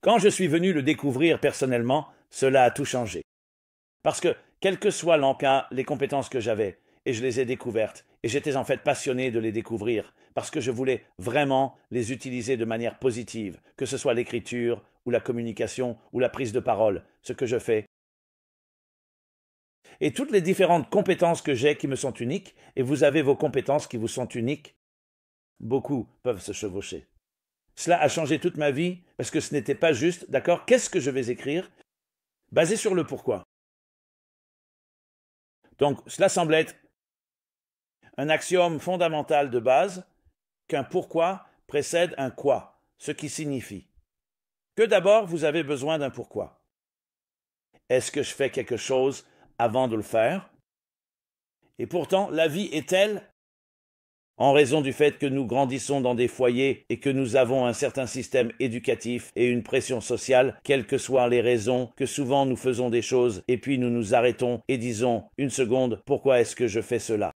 Quand je suis venu le découvrir personnellement, cela a tout changé. Parce que, quel que soit l'encas, les compétences que j'avais, et je les ai découvertes, et j'étais en fait passionné de les découvrir, parce que je voulais vraiment les utiliser de manière positive, que ce soit l'écriture, ou la communication, ou la prise de parole, ce que je fais. Et toutes les différentes compétences que j'ai qui me sont uniques, et vous avez vos compétences qui vous sont uniques, beaucoup peuvent se chevaucher. Cela a changé toute ma vie, parce que ce n'était pas juste, d'accord, qu'est-ce que je vais écrire, basé sur le pourquoi. Donc, cela semble être un axiome fondamental de base qu'un pourquoi précède un quoi, ce qui signifie que d'abord vous avez besoin d'un pourquoi. Est-ce que je fais quelque chose avant de le faire? Et pourtant, la vie est telle, en raison du fait que nous grandissons dans des foyers et que nous avons un certain système éducatif et une pression sociale, quelles que soient les raisons, que souvent nous faisons des choses et puis nous nous arrêtons et disons une seconde, pourquoi est-ce que je fais cela?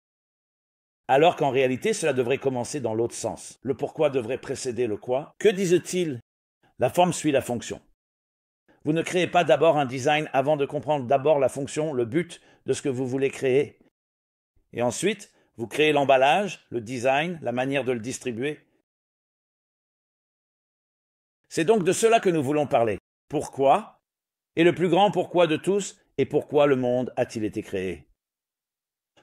Alors qu'en réalité, cela devrait commencer dans l'autre sens. Le pourquoi devrait précéder le quoi. Que disent-ils? La forme suit la fonction. Vous ne créez pas d'abord un design avant de comprendre d'abord la fonction, le but de ce que vous voulez créer. Et ensuite, vous créez l'emballage, le design, la manière de le distribuer. C'est donc de cela que nous voulons parler. Pourquoi? Et le plus grand pourquoi de tous, et pourquoi le monde a-t-il été créé?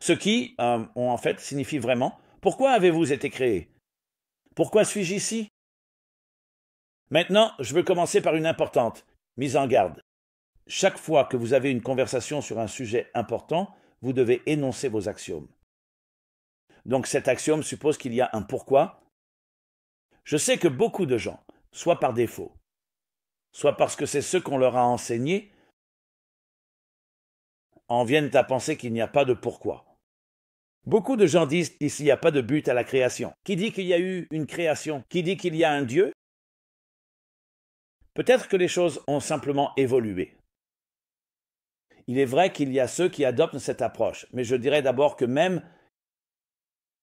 Ce qui, en fait, signifie vraiment « Pourquoi avez-vous été créé? Pourquoi suis-je ici ?» Maintenant, je veux commencer par une importante mise en garde. Chaque fois que vous avez une conversation sur un sujet important, vous devez énoncer vos axiomes. Donc cet axiome suppose qu'il y a un pourquoi. Je sais que beaucoup de gens, soit par défaut, soit parce que c'est ce qu'on leur a enseigné, en viennent à penser qu'il n'y a pas de pourquoi. Beaucoup de gens disent qu'il n'y a pas de but à la création. Qui dit qu'il y a eu une création? Qui dit qu'il y a un Dieu? Peut-être que les choses ont simplement évolué. Il est vrai qu'il y a ceux qui adoptent cette approche, mais je dirais d'abord que même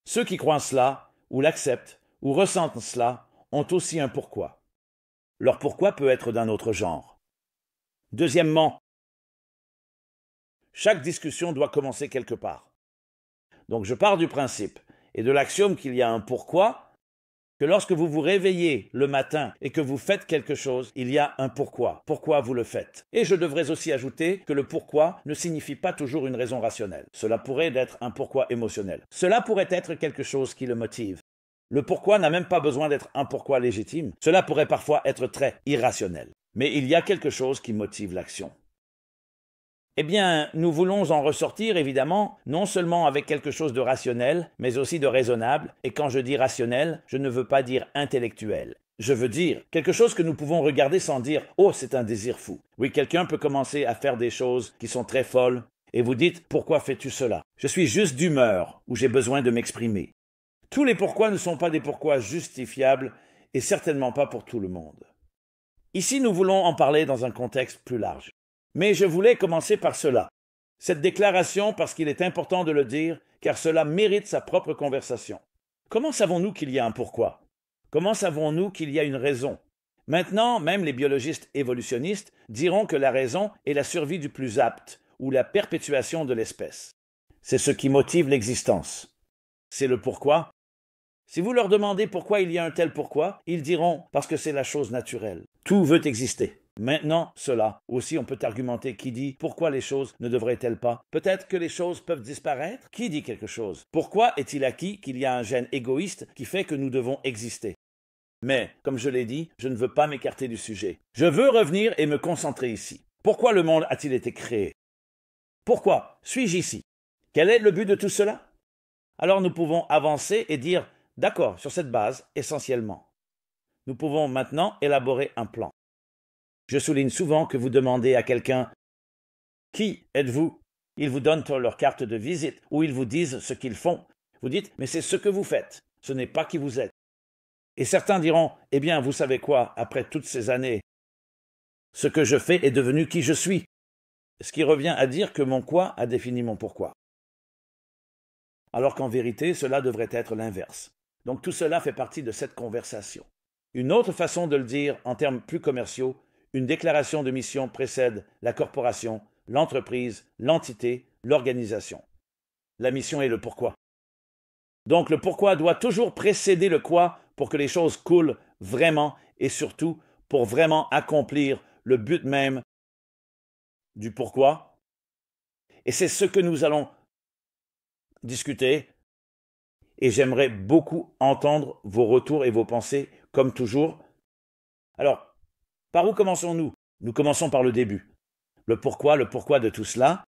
ceux qui croient cela, ou l'acceptent, ou ressentent cela, ont aussi un pourquoi. Leur pourquoi peut être d'un autre genre. Deuxièmement, chaque discussion doit commencer quelque part. Donc je pars du principe et de l'axiome qu'il y a un pourquoi, que lorsque vous vous réveillez le matin et que vous faites quelque chose, il y a un pourquoi. Pourquoi vous le faites? Et je devrais aussi ajouter que le pourquoi ne signifie pas toujours une raison rationnelle. Cela pourrait être un pourquoi émotionnel. Cela pourrait être quelque chose qui le motive. Le pourquoi n'a même pas besoin d'être un pourquoi légitime. Cela pourrait parfois être très irrationnel. Mais il y a quelque chose qui motive l'action. Eh bien, nous voulons en ressortir, évidemment, non seulement avec quelque chose de rationnel, mais aussi de raisonnable, et quand je dis rationnel, je ne veux pas dire intellectuel. Je veux dire quelque chose que nous pouvons regarder sans dire « Oh, c'est un désir fou ». Oui, quelqu'un peut commencer à faire des choses qui sont très folles, et vous dites « Pourquoi fais-tu cela ?» Je suis juste d'humeur, ou j'ai besoin de m'exprimer. Tous les pourquoi ne sont pas des pourquoi justifiables, et certainement pas pour tout le monde. Ici, nous voulons en parler dans un contexte plus large. Mais je voulais commencer par cela. Cette déclaration parce qu'il est important de le dire, car cela mérite sa propre conversation. Comment savons-nous qu'il y a un pourquoi? Comment savons-nous qu'il y a une raison? Maintenant, même les biologistes évolutionnistes diront que la raison est la survie du plus apte, ou la perpétuation de l'espèce. C'est ce qui motive l'existence. C'est le pourquoi. Si vous leur demandez pourquoi il y a un tel pourquoi, ils diront parce que c'est la chose naturelle. Tout veut exister. Maintenant, cela, aussi on peut argumenter qui dit pourquoi les choses ne devraient-elles pas? Peut-être que les choses peuvent disparaître? Qui dit quelque chose? Pourquoi est-il acquis qu'il y a un gène égoïste qui fait que nous devons exister? Mais, comme je l'ai dit, je ne veux pas m'écarter du sujet. Je veux revenir et me concentrer ici. Pourquoi le monde a-t-il été créé? Pourquoi suis-je ici? Quel est le but de tout cela? Alors nous pouvons avancer et dire d'accord, sur cette base, essentiellement. Nous pouvons maintenant élaborer un plan. Je souligne souvent que vous demandez à quelqu'un « Qui êtes-vous » Ils vous donnent leur carte de visite ou ils vous disent ce qu'ils font. Vous dites « Mais c'est ce que vous faites, ce n'est pas qui vous êtes. » Et certains diront « Eh bien, vous savez quoi, après toutes ces années, ce que je fais est devenu qui je suis. » Ce qui revient à dire que mon quoi a défini mon pourquoi. Alors qu'en vérité, cela devrait être l'inverse. Donc tout cela fait partie de cette conversation. Une autre façon de le dire en termes plus commerciaux, Une déclaration de mission précède la corporation, l'entreprise, l'entité, l'organisation. La mission est le pourquoi. Donc le pourquoi doit toujours précéder le quoi pour que les choses coulent vraiment et surtout pour vraiment accomplir le but même du pourquoi. Et c'est ce que nous allons discuter. Et j'aimerais beaucoup entendre vos retours et vos pensées, comme toujours. Alors, par où commençons-nous? Nous commençons par le début. Le pourquoi de tout cela.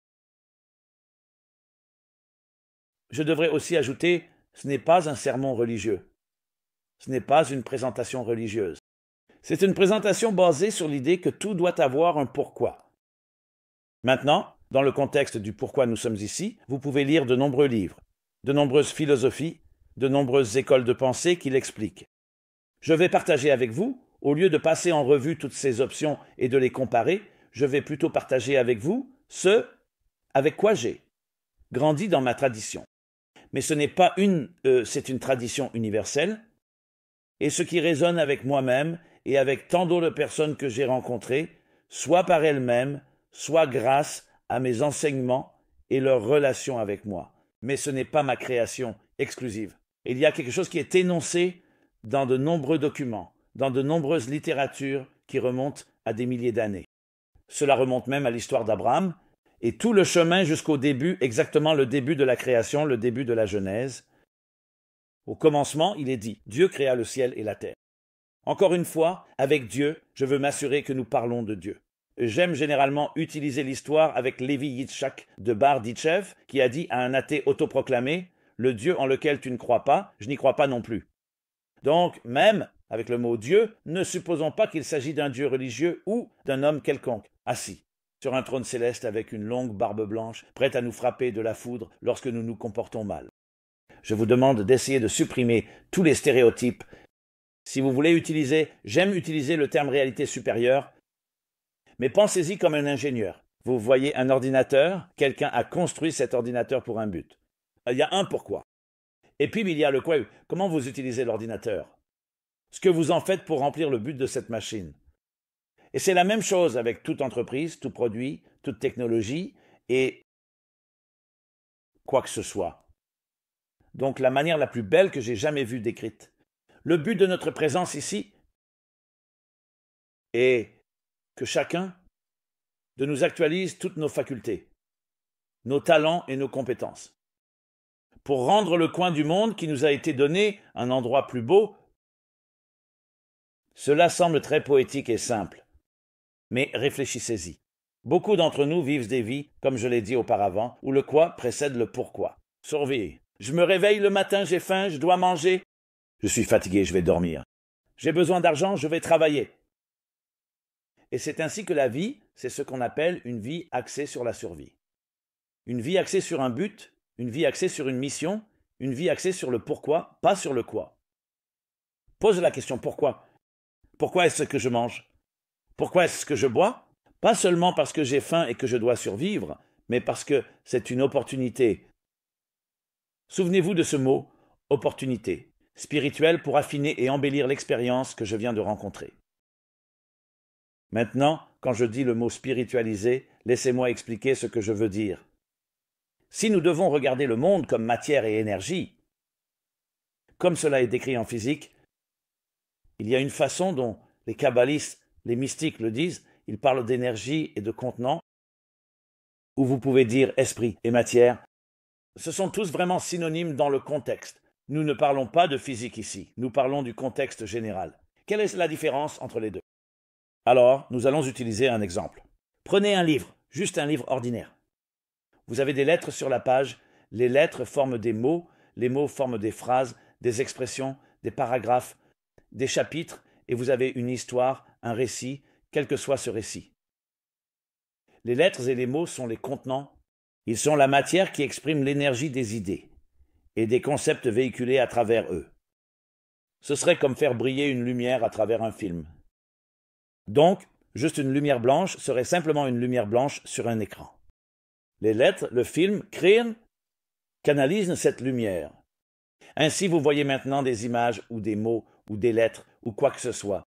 Je devrais aussi ajouter, ce n'est pas un sermon religieux. Ce n'est pas une présentation religieuse. C'est une présentation basée sur l'idée que tout doit avoir un pourquoi. Maintenant, dans le contexte du pourquoi nous sommes ici, vous pouvez lire de nombreux livres, de nombreuses philosophies, de nombreuses écoles de pensée qui l'expliquent. Je vais partager avec vous, au lieu de passer en revue toutes ces options et de les comparer, je vais plutôt partager avec vous ce avec quoi j'ai grandi dans ma tradition. Mais ce n'est pas c'est une tradition universelle, et ce qui résonne avec moi-même et avec tant d'autres personnes que j'ai rencontrées, soit par elles-mêmes, soit grâce à mes enseignements et leur relation avec moi. Mais ce n'est pas ma création exclusive. Il y a quelque chose qui est énoncé dans de nombreux documents, dans de nombreuses littératures qui remontent à des milliers d'années. Cela remonte même à l'histoire d'Abraham, et tout le chemin jusqu'au début, exactement le début de la création, le début de la Genèse. Au commencement, il est dit, Dieu créa le ciel et la terre. Encore une fois, avec Dieu, je veux m'assurer que nous parlons de Dieu. J'aime généralement utiliser l'histoire avec Lévi Yitzhak de Barditchev, qui a dit à un athée autoproclamé « Le Dieu en lequel tu ne crois pas, je n'y crois pas non plus ». Donc, même avec le mot Dieu, ne supposons pas qu'il s'agit d'un Dieu religieux ou d'un homme quelconque, assis sur un trône céleste avec une longue barbe blanche, prête à nous frapper de la foudre lorsque nous nous comportons mal. Je vous demande d'essayer de supprimer tous les stéréotypes. Si vous voulez j'aime utiliser le terme réalité supérieure, mais pensez-y comme un ingénieur. Vous voyez un ordinateur, quelqu'un a construit cet ordinateur pour un but. Il y a un pourquoi. Et puis il y a le quoi. Comment vous utilisez l'ordinateur? Ce que vous en faites pour remplir le but de cette machine. Et c'est la même chose avec toute entreprise, tout produit, toute technologie et quoi que ce soit. Donc la manière la plus belle que j'ai jamais vue décrite. Le but de notre présence ici est que chacun de nous actualise toutes nos facultés, nos talents et nos compétences, pour rendre le coin du monde qui nous a été donné un endroit plus beau. Cela semble très poétique et simple, mais réfléchissez-y. Beaucoup d'entre nous vivent des vies, comme je l'ai dit auparavant, où le quoi précède le pourquoi. Surveillez. Je me réveille le matin, j'ai faim, je dois manger. Je suis fatigué, je vais dormir. J'ai besoin d'argent, je vais travailler. Et c'est ainsi que la vie, c'est ce qu'on appelle une vie axée sur la survie. Une vie axée sur un but, une vie axée sur une mission, une vie axée sur le pourquoi, pas sur le quoi. Pose la question pourquoi. Pourquoi est-ce que je mange? Pourquoi est-ce que je bois? Pas seulement parce que j'ai faim et que je dois survivre, mais parce que c'est une opportunité. Souvenez-vous de ce mot, opportunité, spirituelle pour affiner et embellir l'expérience que je viens de rencontrer. Maintenant, quand je dis le mot spiritualiser, laissez-moi expliquer ce que je veux dire. Si nous devons regarder le monde comme matière et énergie, comme cela est décrit en physique, il y a une façon dont les kabbalistes, les mystiques le disent, ils parlent d'énergie et de contenant, où vous pouvez dire esprit et matière. Ce sont tous vraiment synonymes dans le contexte. Nous ne parlons pas de physique ici, nous parlons du contexte général. Quelle est la différence entre les deux? Alors, nous allons utiliser un exemple. Prenez un livre, juste un livre ordinaire. Vous avez des lettres sur la page, les lettres forment des mots, les mots forment des phrases, des expressions, des paragraphes, des chapitres, et vous avez une histoire, un récit, quel que soit ce récit. Les lettres et les mots sont les contenants. Ils sont la matière qui exprime l'énergie des idées et des concepts véhiculés à travers eux. Ce serait comme faire briller une lumière à travers un film. Donc, juste une lumière blanche serait simplement une lumière blanche sur un écran. Les lettres, le film, canalisent cette lumière. Ainsi, vous voyez maintenant des images ou des mots ou des lettres ou quoi que ce soit.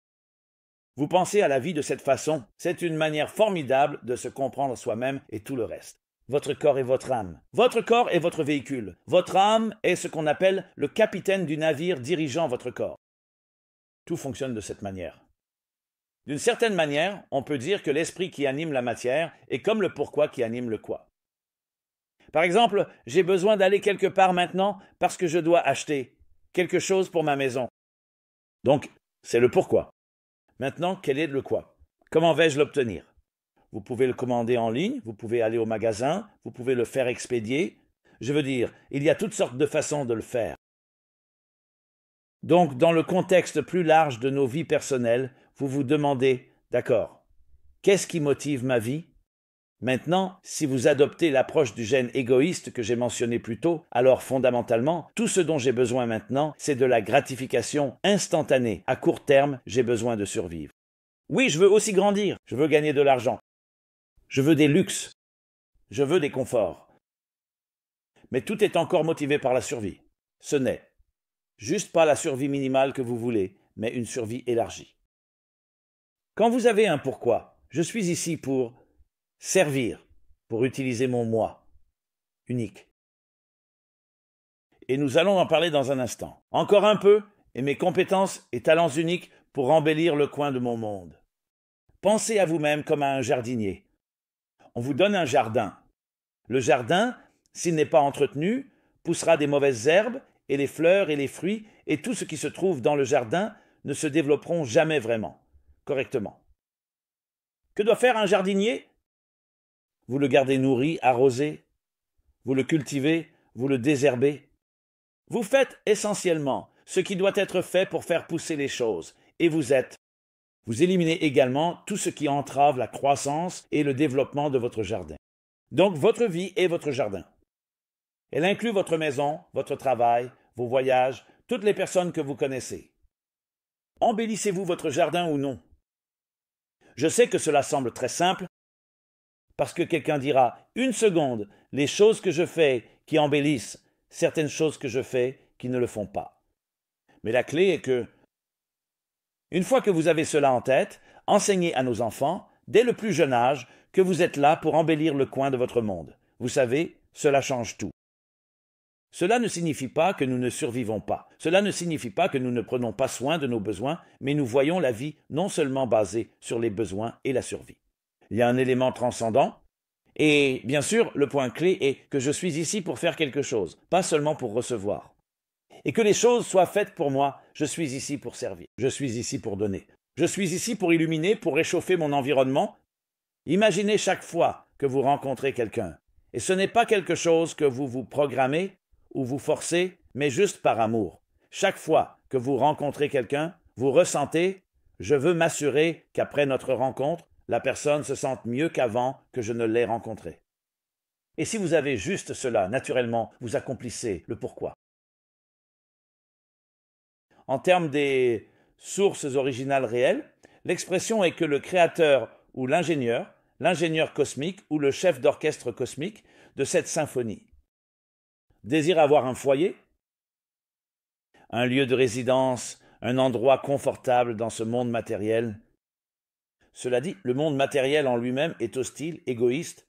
Vous pensez à la vie de cette façon, c'est une manière formidable de se comprendre soi-même et tout le reste. Votre corps est votre âme. Votre corps est votre véhicule. Votre âme est ce qu'on appelle le capitaine du navire dirigeant votre corps. Tout fonctionne de cette manière. D'une certaine manière, on peut dire que l'esprit qui anime la matière est comme le pourquoi qui anime le quoi. Par exemple, j'ai besoin d'aller quelque part maintenant parce que je dois acheter quelque chose pour ma maison. Donc, c'est le pourquoi. Maintenant, quel est le quoi? Comment vais-je l'obtenir? Vous pouvez le commander en ligne, vous pouvez aller au magasin, vous pouvez le faire expédier. Je veux dire, il y a toutes sortes de façons de le faire. Donc, dans le contexte plus large de nos vies personnelles, vous vous demandez, d'accord, qu'est-ce qui motive ma vie? Maintenant, si vous adoptez l'approche du gène égoïste que j'ai mentionné plus tôt, alors fondamentalement, tout ce dont j'ai besoin maintenant, c'est de la gratification instantanée. À court terme, j'ai besoin de survivre. Oui, je veux aussi grandir, je veux gagner de l'argent, je veux des luxes, je veux des conforts. Mais tout est encore motivé par la survie. Ce n'est juste pas la survie minimale que vous voulez, mais une survie élargie. Quand vous avez un pourquoi, je suis ici pour servir, pour utiliser mon moi, unique. Et nous allons en parler dans un instant. Encore un peu, et mes compétences et talents uniques pour embellir le coin de mon monde. Pensez à vous-même comme à un jardinier. On vous donne un jardin. Le jardin, s'il n'est pas entretenu, poussera des mauvaises herbes, et les fleurs et les fruits et tout ce qui se trouve dans le jardin ne se développeront jamais vraiment, correctement. Que doit faire un jardinier? Vous le gardez nourri, arrosé, vous le cultivez, vous le désherbez. Vous faites essentiellement ce qui doit être fait pour faire pousser les choses, et vous éliminez également tout ce qui entrave la croissance et le développement de votre jardin. Donc votre vie est votre jardin. Elle inclut votre maison, votre travail, vos voyages, toutes les personnes que vous connaissez. Embellissez-vous votre jardin ou non? Je sais que cela semble très simple, parce que quelqu'un dira « une seconde, les choses que je fais qui embellissent, certaines choses que je fais qui ne le font pas. » Mais la clé est que, une fois que vous avez cela en tête, enseignez à nos enfants, dès le plus jeune âge, que vous êtes là pour embellir le coin de votre monde. Vous savez, cela change tout. Cela ne signifie pas que nous ne survivons pas. Cela ne signifie pas que nous ne prenons pas soin de nos besoins, mais nous voyons la vie non seulement basée sur les besoins et la survie. Il y a un élément transcendant, et bien sûr, le point clé est que je suis ici pour faire quelque chose, pas seulement pour recevoir. Et que les choses soient faites pour moi, je suis ici pour servir, je suis ici pour donner. Je suis ici pour illuminer, pour réchauffer mon environnement. Imaginez chaque fois que vous rencontrez quelqu'un, et ce n'est pas quelque chose que vous vous programmez ou vous forcez, mais juste par amour. Chaque fois que vous rencontrez quelqu'un, vous ressentez « je veux m'assurer qu'après notre rencontre, la personne se sente mieux qu'avant que je ne l'ai rencontrée. » Et si vous avez juste cela, naturellement, vous accomplissez le pourquoi. En termes des sources originales réelles, l'expression est que le créateur ou l'ingénieur cosmique ou le chef d'orchestre cosmique de cette symphonie, désire avoir un foyer, un lieu de résidence, un endroit confortable dans ce monde matériel. Cela dit, le monde matériel en lui-même est hostile, égoïste,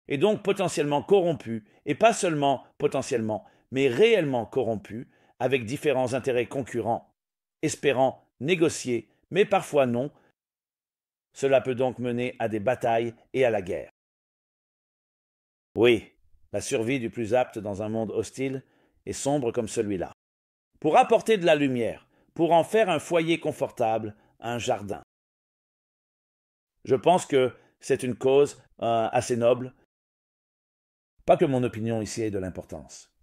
et donc potentiellement corrompu, et pas seulement potentiellement, mais réellement corrompu, avec différents intérêts concurrents, espérant négocier, mais parfois non. Cela peut donc mener à des batailles et à la guerre. Oui, la survie du plus apte dans un monde hostile et sombre comme celui-là. Pour apporter de la lumière, pour en faire un foyer confortable, un jardin. Je pense que c'est une cause assez noble. Pas que mon opinion ici ait de l'importance.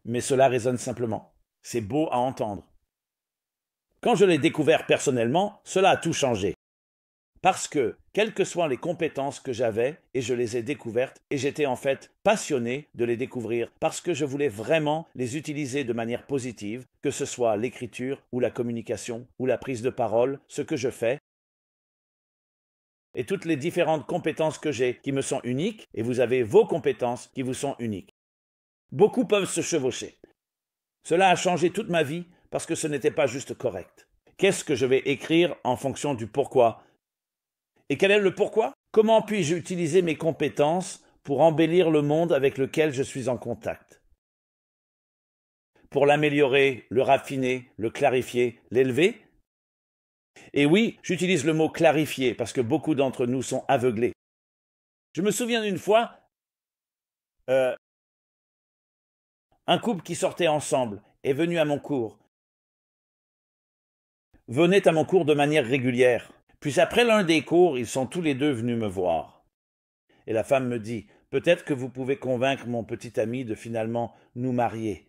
Mais cela résonne simplement. C'est beau à entendre. Quand je l'ai découvert personnellement, cela a tout changé. Parce que, quelles que soient les compétences que j'avais, et je les ai découvertes, et j'étais en fait passionné de les découvrir, parce que je voulais vraiment les utiliser de manière positive, que ce soit l'écriture, ou la communication, ou la prise de parole, ce que je fais, et toutes les différentes compétences que j'ai, qui me sont uniques, et vous avez vos compétences qui vous sont uniques. Beaucoup peuvent se chevaucher. Cela a changé toute ma vie, parce que ce n'était pas juste correct. Qu'est-ce que je vais écrire en fonction du pourquoi? Et quel est le pourquoi? Comment puis-je utiliser mes compétences pour embellir le monde avec lequel je suis en contact? Pour l'améliorer, le raffiner, le clarifier, l'élever? Et oui, j'utilise le mot clarifier parce que beaucoup d'entre nous sont aveuglés. Je me souviens d'une fois, un couple qui sortait ensemble est venu à mon cours, venait à mon cours de manière régulière. Puis après l'un des cours, ils sont tous les deux venus me voir. Et la femme me dit, peut-être que vous pouvez convaincre mon petit ami de finalement nous marier.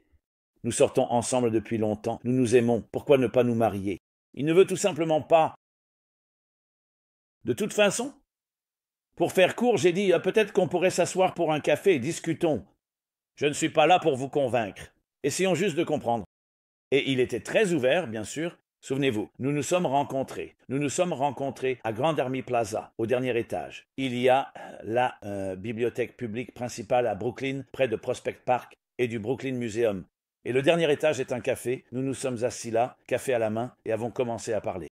Nous sortons ensemble depuis longtemps, nous nous aimons, pourquoi ne pas nous marier? Il ne veut tout simplement pas. De toute façon, pour faire court, j'ai dit, peut-être qu'on pourrait s'asseoir pour un café, discutons. Je ne suis pas là pour vous convaincre. Essayons juste de comprendre. Et il était très ouvert, bien sûr. Souvenez-vous, nous nous sommes rencontrés. Nous nous sommes rencontrés à Grand Army Plaza, au dernier étage. Il y a la bibliothèque publique principale à Brooklyn, près de Prospect Park et du Brooklyn Museum. Et le dernier étage est un café. Nous nous sommes assis là, café à la main, et avons commencé à parler.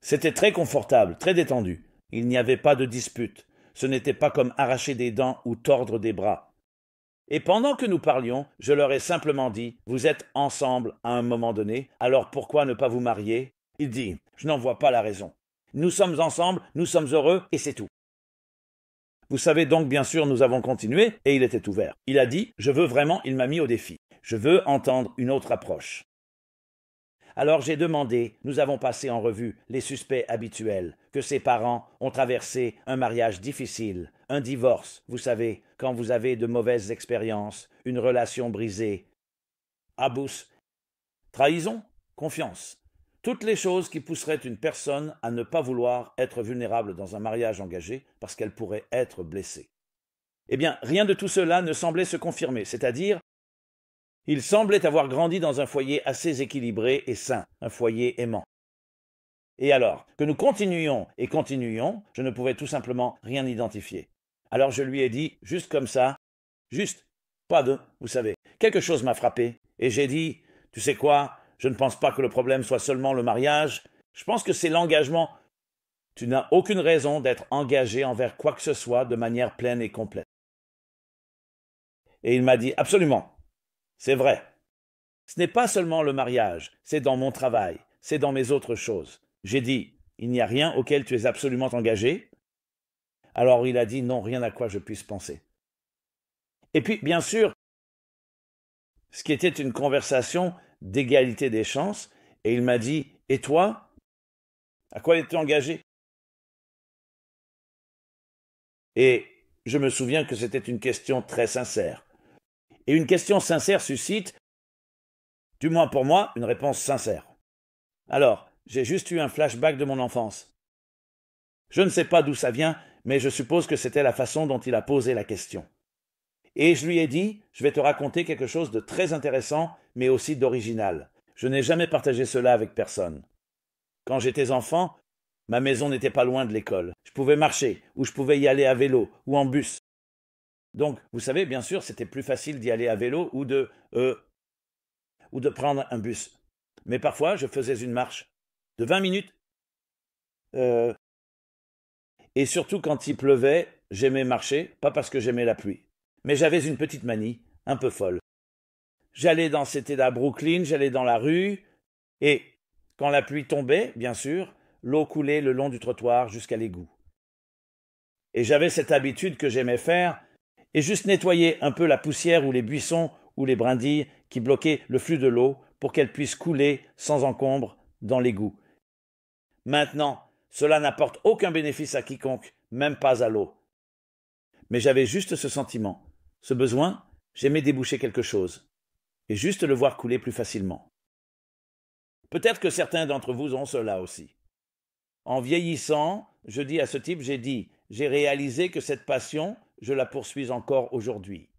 C'était très confortable, très détendu. Il n'y avait pas de dispute. Ce n'était pas comme arracher des dents ou tordre des bras. Et pendant que nous parlions, je leur ai simplement dit « Vous êtes ensemble à un moment donné, alors pourquoi ne pas vous marier ?» Il dit « Je n'en vois pas la raison. Nous sommes ensemble, nous sommes heureux, et c'est tout. » Vous savez donc, bien sûr, nous avons continué, et il était ouvert. Il a dit « Je veux vraiment, il m'a mis au défi. Je veux entendre une autre approche. » Alors j'ai demandé, nous avons passé en revue les suspects habituels, que ses parents ont traversé un mariage difficile, un divorce, vous savez, quand vous avez de mauvaises expériences, une relation brisée, abus, trahison, confiance, toutes les choses qui pousseraient une personne à ne pas vouloir être vulnérable dans un mariage engagé parce qu'elle pourrait être blessée. Eh bien, rien de tout cela ne semblait se confirmer, c'est-à-dire il semblait avoir grandi dans un foyer assez équilibré et sain, un foyer aimant. Et alors, que nous continuions et continuions, je ne pouvais tout simplement rien identifier. Alors je lui ai dit, juste comme ça, juste, pas de, vous savez, quelque chose m'a frappé, et j'ai dit, tu sais quoi, je ne pense pas que le problème soit seulement le mariage, je pense que c'est l'engagement. Tu n'as aucune raison d'être engagé envers quoi que ce soit de manière pleine et complète. Et il m'a dit, absolument. C'est vrai. Ce n'est pas seulement le mariage, c'est dans mon travail, c'est dans mes autres choses. J'ai dit, il n'y a rien auquel tu es absolument engagé? Alors il a dit, non, rien à quoi je puisse penser. Et puis, bien sûr, ce qui était une conversation d'égalité des chances, et il m'a dit, et toi? À quoi es-tu engagé? Et je me souviens que c'était une question très sincère. Et une question sincère suscite, du moins pour moi, une réponse sincère. Alors, j'ai juste eu un flashback de mon enfance. Je ne sais pas d'où ça vient, mais je suppose que c'était la façon dont il a posé la question. Et je lui ai dit, je vais te raconter quelque chose de très intéressant, mais aussi d'original. Je n'ai jamais partagé cela avec personne. Quand j'étais enfant, ma maison n'était pas loin de l'école. Je pouvais marcher, ou je pouvais y aller à vélo, ou en bus. Donc, vous savez, bien sûr, c'était plus facile d'y aller à vélo ou de prendre un bus. Mais parfois, je faisais une marche de 20 minutes. Et surtout quand il pleuvait, j'aimais marcher, pas parce que j'aimais la pluie. Mais j'avais une petite manie, un peu folle. C'était à Brooklyn, j'allais dans la rue, et quand la pluie tombait, bien sûr, l'eau coulait le long du trottoir jusqu'à l'égout. Et j'avais cette habitude que j'aimais faire, et juste nettoyer un peu la poussière ou les buissons ou les brindilles qui bloquaient le flux de l'eau pour qu'elle puisse couler sans encombre dans l'égout. Maintenant, cela n'apporte aucun bénéfice à quiconque, même pas à l'eau. Mais j'avais juste ce sentiment, ce besoin, j'aimais déboucher quelque chose, et juste le voir couler plus facilement. Peut-être que certains d'entre vous ont cela aussi. En vieillissant, je dis à ce type, j'ai réalisé que cette passion, je la poursuis encore aujourd'hui.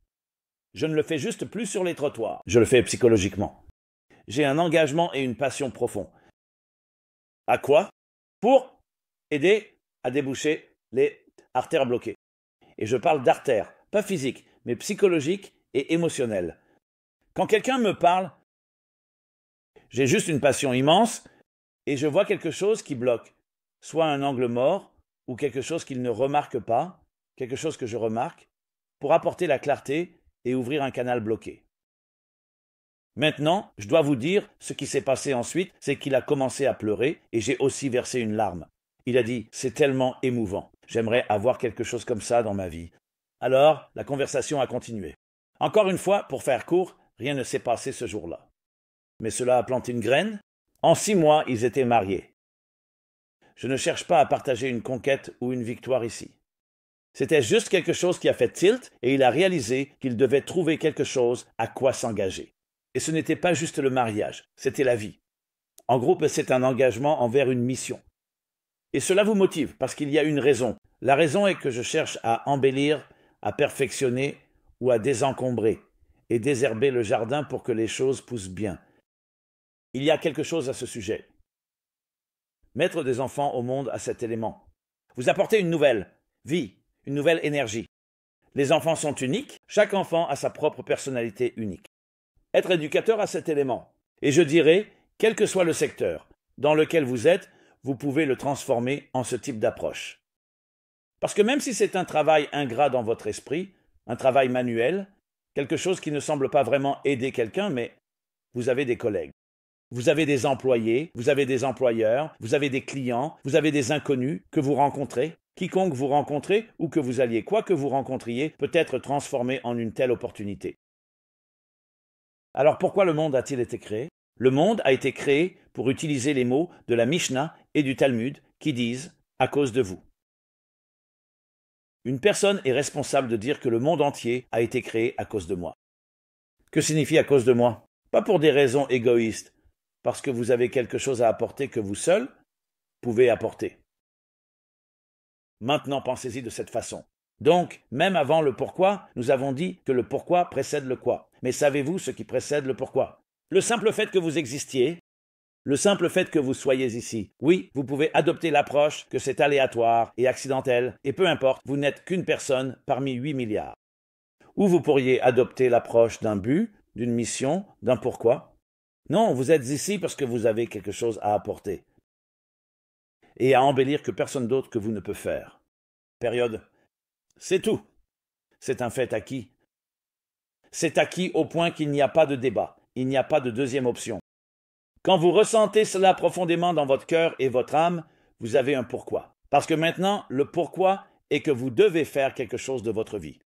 Je ne le fais juste plus sur les trottoirs, je le fais psychologiquement. J'ai un engagement et une passion profonds. À quoi? Pour aider à déboucher les artères bloquées. Et je parle d'artères, pas physiques, mais psychologiques et émotionnelles. Quand quelqu'un me parle, j'ai juste une passion immense, et je vois quelque chose qui bloque, soit un angle mort ou quelque chose qu'il ne remarque pas, quelque chose que je remarque, pour apporter la clarté et ouvrir un canal bloqué. Maintenant, je dois vous dire, ce qui s'est passé ensuite, c'est qu'il a commencé à pleurer et j'ai aussi versé une larme. Il a dit « C'est tellement émouvant, j'aimerais avoir quelque chose comme ça dans ma vie ». Alors, la conversation a continué. Encore une fois, pour faire court, rien ne s'est passé ce jour-là. Mais cela a planté une graine. En 6 mois, ils étaient mariés. Je ne cherche pas à partager une conquête ou une victoire ici. C'était juste quelque chose qui a fait tilt et il a réalisé qu'il devait trouver quelque chose à quoi s'engager. Et ce n'était pas juste le mariage, c'était la vie. En groupe, c'est un engagement envers une mission. Et cela vous motive parce qu'il y a une raison. La raison est que je cherche à embellir, à perfectionner ou à désencombrer et désherber le jardin pour que les choses poussent bien. Il y a quelque chose à ce sujet. Mettre des enfants au monde à cet élément. Vous apportez une nouvelle vie, une nouvelle énergie. Les enfants sont uniques, chaque enfant a sa propre personnalité unique. Être éducateur a cet élément. Et je dirais, quel que soit le secteur dans lequel vous êtes, vous pouvez le transformer en ce type d'approche. Parce que même si c'est un travail ingrat dans votre esprit, un travail manuel, quelque chose qui ne semble pas vraiment aider quelqu'un, mais vous avez des collègues. Vous avez des employés, vous avez des employeurs, vous avez des clients, vous avez des inconnus que vous rencontrez. Quiconque vous rencontrez ou que vous alliez, quoi que vous rencontriez, peut être transformé en une telle opportunité. Alors pourquoi le monde a-t-il été créé? Le monde a été créé pour utiliser les mots de la Mishnah et du Talmud qui disent « à cause de vous ». Une personne est responsable de dire que le monde entier a été créé à cause de moi. Que signifie à cause de moi? Pas pour des raisons égoïstes, parce que vous avez quelque chose à apporter que vous seul pouvez apporter. Maintenant, pensez-y de cette façon. Donc, même avant le pourquoi, nous avons dit que le pourquoi précède le quoi. Mais savez-vous ce qui précède le pourquoi? Le simple fait que vous existiez, le simple fait que vous soyez ici. Oui, vous pouvez adopter l'approche que c'est aléatoire et accidentel, et peu importe, vous n'êtes qu'une personne parmi 8 milliards. Ou vous pourriez adopter l'approche d'un but, d'une mission, d'un pourquoi. Non, vous êtes ici parce que vous avez quelque chose à apporter et à embellir que personne d'autre que vous ne peut faire. Période. C'est tout. C'est un fait acquis. C'est acquis au point qu'il n'y a pas de débat, il n'y a pas de deuxième option. Quand vous ressentez cela profondément dans votre cœur et votre âme, vous avez un pourquoi. Parce que maintenant, le pourquoi est que vous devez faire quelque chose de votre vie.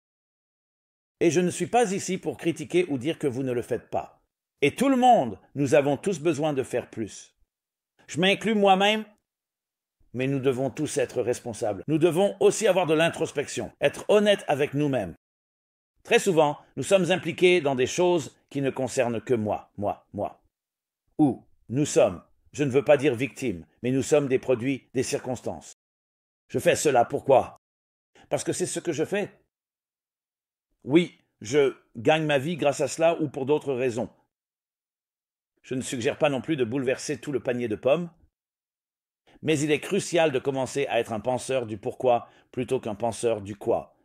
Et je ne suis pas ici pour critiquer ou dire que vous ne le faites pas. Et tout le monde, nous avons tous besoin de faire plus. Je m'inclus moi-même, mais nous devons tous être responsables. Nous devons aussi avoir de l'introspection, être honnêtes avec nous-mêmes. Très souvent, nous sommes impliqués dans des choses qui ne concernent que moi. Ou nous sommes, je ne veux pas dire victimes, mais nous sommes des produits des circonstances. Je fais cela, pourquoi? Parce que c'est ce que je fais. Oui, je gagne ma vie grâce à cela ou pour d'autres raisons. Je ne suggère pas non plus de bouleverser tout le panier de pommes, mais il est crucial de commencer à être un penseur du pourquoi plutôt qu'un penseur du quoi.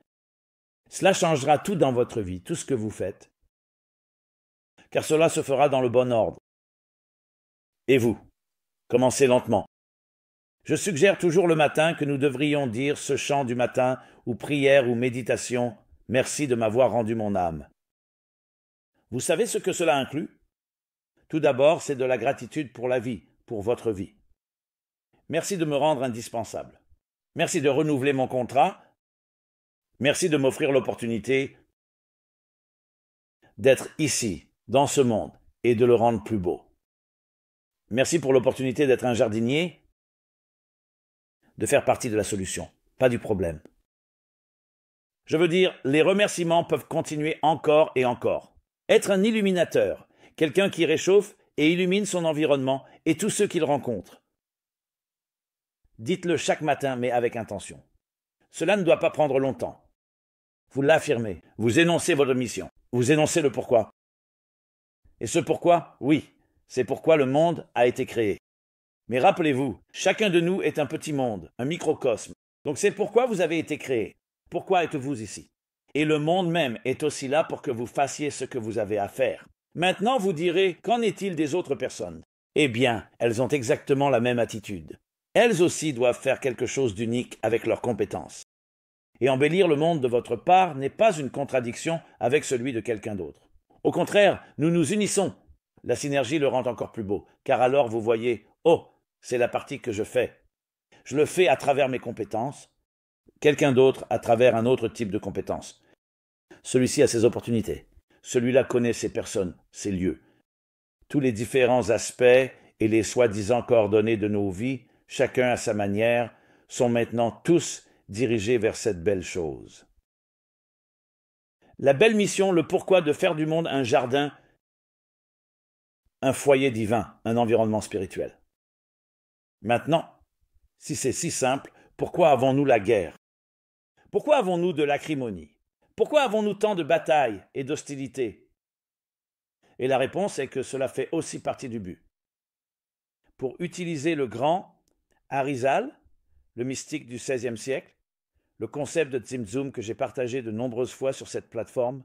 Cela changera tout dans votre vie, tout ce que vous faites, car cela se fera dans le bon ordre. Et vous, commencez lentement. Je suggère toujours le matin que nous devrions dire ce chant du matin, ou prière ou méditation, « Merci de m'avoir rendu mon âme ». Vous savez ce que cela inclut? Tout d'abord, c'est de la gratitude pour la vie, pour votre vie. Merci de me rendre indispensable. Merci de renouveler mon contrat. Merci de m'offrir l'opportunité d'être ici, dans ce monde, et de le rendre plus beau. Merci pour l'opportunité d'être un jardinier, de faire partie de la solution, pas du problème. Je veux dire, les remerciements peuvent continuer encore et encore. Être un illuminateur, quelqu'un qui réchauffe et illumine son environnement et tous ceux qu'il rencontre. Dites-le chaque matin, mais avec intention. Cela ne doit pas prendre longtemps. Vous l'affirmez, vous énoncez votre mission, vous énoncez le pourquoi. Et ce pourquoi, oui, c'est pourquoi le monde a été créé. Mais rappelez-vous, chacun de nous est un petit monde, un microcosme. Donc c'est pourquoi vous avez été créé. Pourquoi êtes-vous ici? Et le monde même est aussi là pour que vous fassiez ce que vous avez à faire. Maintenant, vous direz, qu'en est-il des autres personnes? Eh bien, elles ont exactement la même attitude. Elles aussi doivent faire quelque chose d'unique avec leurs compétences. Et embellir le monde de votre part n'est pas une contradiction avec celui de quelqu'un d'autre. Au contraire, nous nous unissons. La synergie le rend encore plus beau, car alors vous voyez, oh, c'est la partie que je fais. Je le fais à travers mes compétences, quelqu'un d'autre à travers un autre type de compétences. Celui-ci a ses opportunités, celui-là connaît ses personnes, ses lieux. Tous les différents aspects et les soi-disant coordonnées de nos vies, chacun à sa manière, sont maintenant tous dirigés vers cette belle chose. La belle mission, le pourquoi de faire du monde un jardin, un foyer divin, un environnement spirituel. Maintenant, si c'est si simple, pourquoi avons-nous la guerre? Pourquoi avons-nous de l'acrimonie? Pourquoi avons-nous tant de batailles et d'hostilités? Et la réponse est que cela fait aussi partie du but. Pour utiliser le grand Arizal, le mystique du XVIe siècle, le concept de Tzimtzum que j'ai partagé de nombreuses fois sur cette plateforme,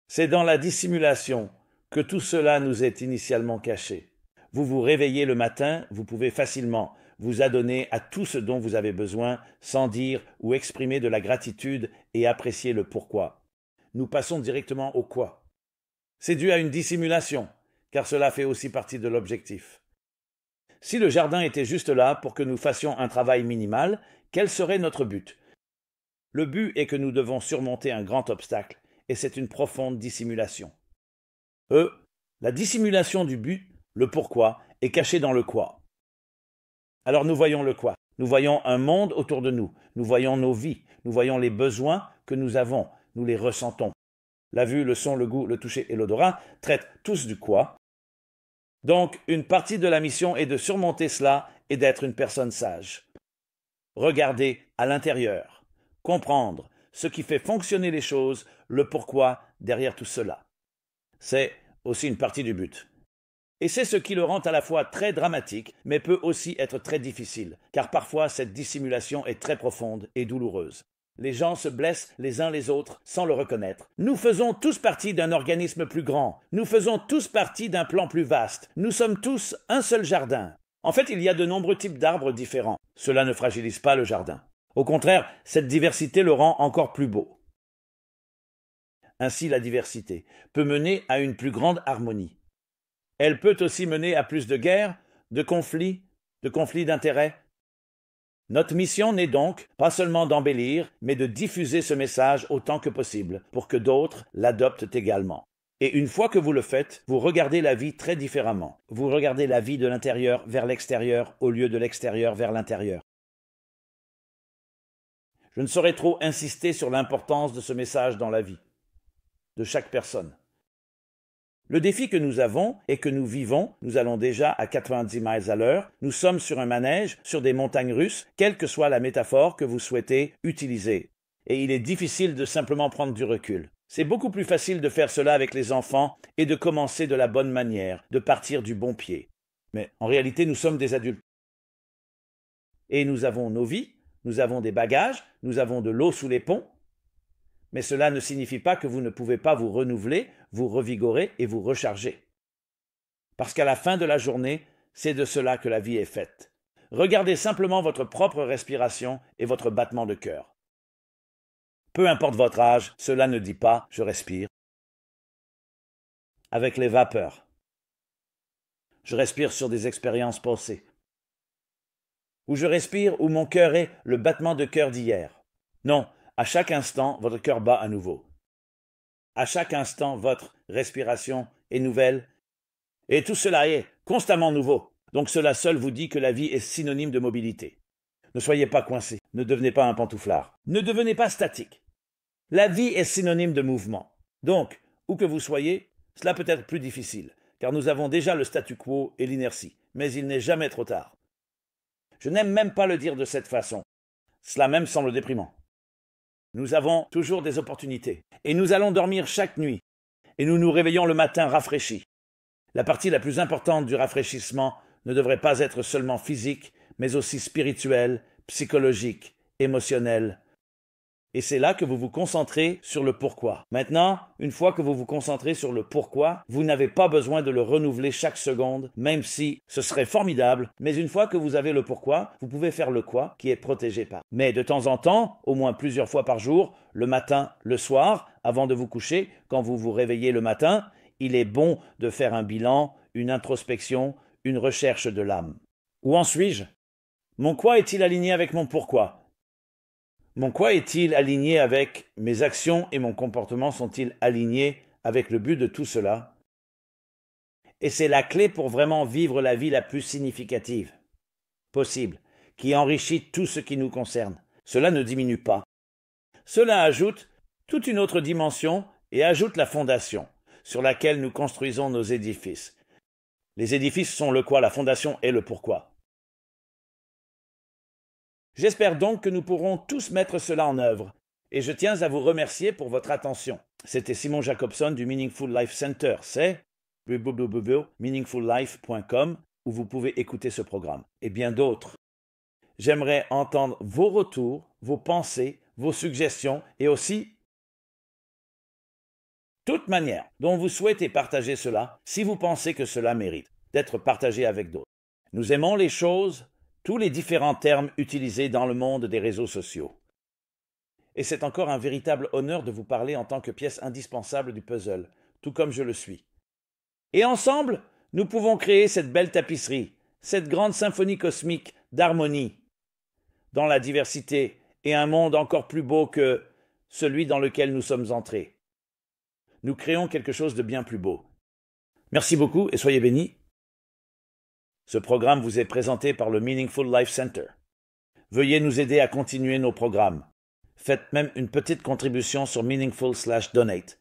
c'est dans la dissimulation que tout cela nous est initialement caché. Vous vous réveillez le matin, vous pouvez facilement vous adonner à tout ce dont vous avez besoin sans dire ou exprimer de la gratitude et apprécier le pourquoi. Nous passons directement au quoi. C'est dû à une dissimulation, car cela fait aussi partie de l'objectif. Si le jardin était juste là pour que nous fassions un travail minimal, quel serait notre but? Le but est que nous devons surmonter un grand obstacle, et c'est une profonde dissimulation. La dissimulation du but, le pourquoi, est cachée dans le quoi. Alors nous voyons le quoi. Nous voyons un monde autour de nous. Nous voyons nos vies. Nous voyons les besoins que nous avons. Nous les ressentons. La vue, le son, le goût, le toucher et l'odorat traitent tous du quoi. Donc, une partie de la mission est de surmonter cela et d'être une personne sage. Regarder à l'intérieur. Comprendre ce qui fait fonctionner les choses, le pourquoi derrière tout cela. C'est aussi une partie du but. Et c'est ce qui le rend à la fois très dramatique, mais peut aussi être très difficile, car parfois cette dissimulation est très profonde et douloureuse. Les gens se blessent les uns les autres sans le reconnaître. Nous faisons tous partie d'un organisme plus grand. Nous faisons tous partie d'un plan plus vaste. Nous sommes tous un seul jardin. En fait, il y a de nombreux types d'arbres différents. Cela ne fragilise pas le jardin. Au contraire, cette diversité le rend encore plus beau. Ainsi, la diversité peut mener à une plus grande harmonie. Elle peut aussi mener à plus de guerres, de conflits d'intérêts. Notre mission n'est donc pas seulement d'embellir, mais de diffuser ce message autant que possible, pour que d'autres l'adoptent également. Et une fois que vous le faites, vous regardez la vie très différemment. Vous regardez la vie de l'intérieur vers l'extérieur au lieu de l'extérieur vers l'intérieur. Je ne saurais trop insister sur l'importance de ce message dans la vie de chaque personne. Le défi que nous avons et que nous vivons, nous allons déjà à 90 miles à l'heure, nous sommes sur un manège, sur des montagnes russes, quelle que soit la métaphore que vous souhaitez utiliser. Et il est difficile de simplement prendre du recul. C'est beaucoup plus facile de faire cela avec les enfants et de commencer de la bonne manière, de partir du bon pied. Mais en réalité, nous sommes des adultes. Et nous avons nos vies, nous avons des bagages, nous avons de l'eau sous les ponts. Mais cela ne signifie pas que vous ne pouvez pas vous renouveler, vous revigorer et vous recharger. Parce qu'à la fin de la journée, c'est de cela que la vie est faite. Regardez simplement votre propre respiration et votre battement de cœur. Peu importe votre âge, cela ne dit pas « je respire ». Avec les vapeurs. Je respire sur des expériences passées. Ou je respire où mon cœur est le battement de cœur d'hier. Non. À chaque instant, votre cœur bat à nouveau. À chaque instant, votre respiration est nouvelle. Et tout cela est constamment nouveau. Donc cela seul vous dit que la vie est synonyme de mobilité. Ne soyez pas coincé. Ne devenez pas un pantouflard. Ne devenez pas statique. La vie est synonyme de mouvement. Donc, où que vous soyez, cela peut être plus difficile, car nous avons déjà le statu quo et l'inertie. Mais il n'est jamais trop tard. Je n'aime même pas le dire de cette façon. Cela même semble déprimant. Nous avons toujours des opportunités. Et nous allons dormir chaque nuit. Et nous nous réveillons le matin rafraîchis. La partie la plus importante du rafraîchissement ne devrait pas être seulement physique, mais aussi spirituelle, psychologique, émotionnelle. Et c'est là que vous vous concentrez sur le pourquoi. Maintenant, une fois que vous vous concentrez sur le pourquoi, vous n'avez pas besoin de le renouveler chaque seconde, même si ce serait formidable. Mais une fois que vous avez le pourquoi, vous pouvez faire le quoi qui est protégé par. Mais de temps en temps, au moins plusieurs fois par jour, le matin, le soir, avant de vous coucher, quand vous vous réveillez le matin, il est bon de faire un bilan, une introspection, une recherche de l'âme. Où en suis-je? Mon quoi est-il aligné avec mon pourquoi? Mon quoi est-il aligné avec mes actions et mon comportement sont-ils alignés avec le but de tout cela? Et c'est la clé pour vraiment vivre la vie la plus significative possible, qui enrichit tout ce qui nous concerne. Cela ne diminue pas. Cela ajoute toute une autre dimension et ajoute la fondation sur laquelle nous construisons nos édifices. Les édifices sont le quoi, la fondation est le pourquoi. J'espère donc que nous pourrons tous mettre cela en œuvre, et je tiens à vous remercier pour votre attention. C'était Simon Jacobson du Meaningful Life Center, c'est www.meaningfullife.com où vous pouvez écouter ce programme, et bien d'autres. J'aimerais entendre vos retours, vos pensées, vos suggestions, et aussi toute manière dont vous souhaitez partager cela, si vous pensez que cela mérite d'être partagé avec d'autres. Nous aimons les choses, tous les différents termes utilisés dans le monde des réseaux sociaux. Et c'est encore un véritable honneur de vous parler en tant que pièce indispensable du puzzle, tout comme je le suis. Et ensemble, nous pouvons créer cette belle tapisserie, cette grande symphonie cosmique d'harmonie, dans la diversité et un monde encore plus beau que celui dans lequel nous sommes entrés. Nous créons quelque chose de bien plus beau. Merci beaucoup et soyez bénis. Ce programme vous est présenté par le Meaningful Life Center. Veuillez nous aider à continuer nos programmes. Faites même une petite contribution sur meaningful/donate.